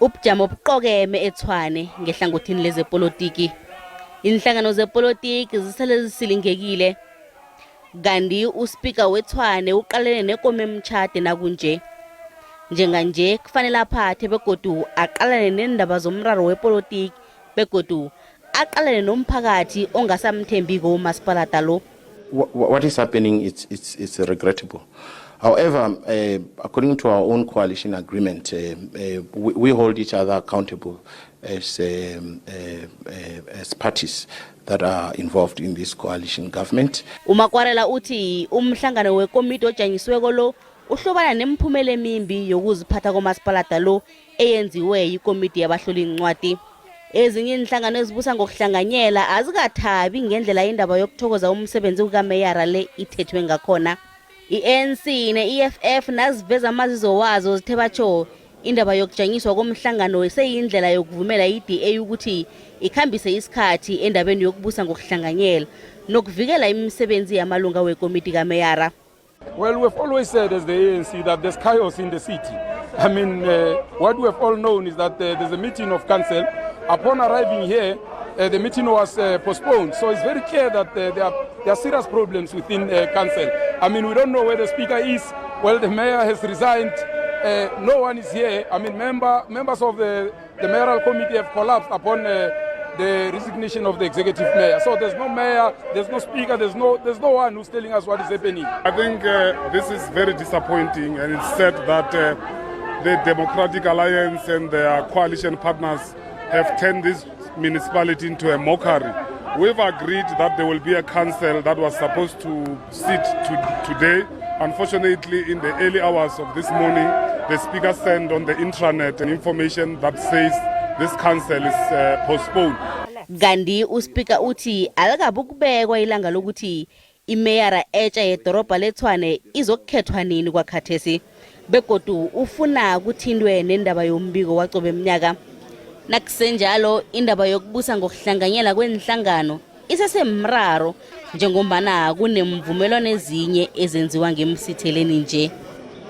Ubujamo buqokeme eTshwane ngehlangothini lezepolotiki. Iinhlangano zepolotiki zisele zisilingekile. Kanti uSpeaker weTshwane uqalene nekome emtjhade nakunje. Njenganje kufanele aphathe begodu aqalane nendaba zomraro wepolitiki begodu aqalane nomphakathi ongasamthembiko uMasipalada lo. What is happening it's regrettable. However, according to our own coalition agreement, we hold each other accountable as parties that are involved in this coalition government. Umakwarela uthi umhlangano wekomidi ojanyisiweko lo uhlobana nemphumela emimbi yokuziphatha koMasipalada lo eyenziwe yikomidi yabahloli incwadi. Ezinye iinhlangano ezibusa ngokuhlanganyela azikathabi ngendlela indaba yokuthokoza umsebenzi kaMeyara le ithethwe ngakhona. I-ANC ne-EFF naziveza amazizo wazo zithe batsho indaba yokujanyiswa komhlangano seyindlela yokuvumela i-DA ukuthi ikhambise isikhathi endabeni yokubusa ngokuhlanganyela nokuvikela imisebenzi yamalunga wekomidi kaMeyara. Well, we've always said as the ANC that there's chaos in the city. I mean, what we have all known is that there's a meeting of council. Upon arriving here, the meeting was postponed. So it's very clear that there are serious problems within council. I mean, we don't know where the speaker is. Well, the mayor has resigned. No one is here. I mean, members of the mayoral committee have collapsed upon the resignation of the executive mayor. So there's no mayor, there's no speaker, there's no one who's telling us what is happening. I think this is very disappointing, and it's sad that the Democratic Alliance and their coalition partners have turned this municipality into a mockery. We've agreed that there will be a council that was supposed to sit today. Unfortunately, in the early hours of this morning, the speaker sent on the intranet an information that says this council is postponed. Kanti uSpeaker uthi alikabukubekwa ilanga lokuthi imeyara etsha yedorobha leTshwane izokukhethwa nini kwakhathesi begodu ufuna kuthindwe nendaba yombiko waqobe eminyaka. Nakusenjalo indaba yokubusa ngokuhlanganyela kwenhlangano isesemraro njengombana kunemvumelwano ezinye ezenziwa ngemsitheleni nje.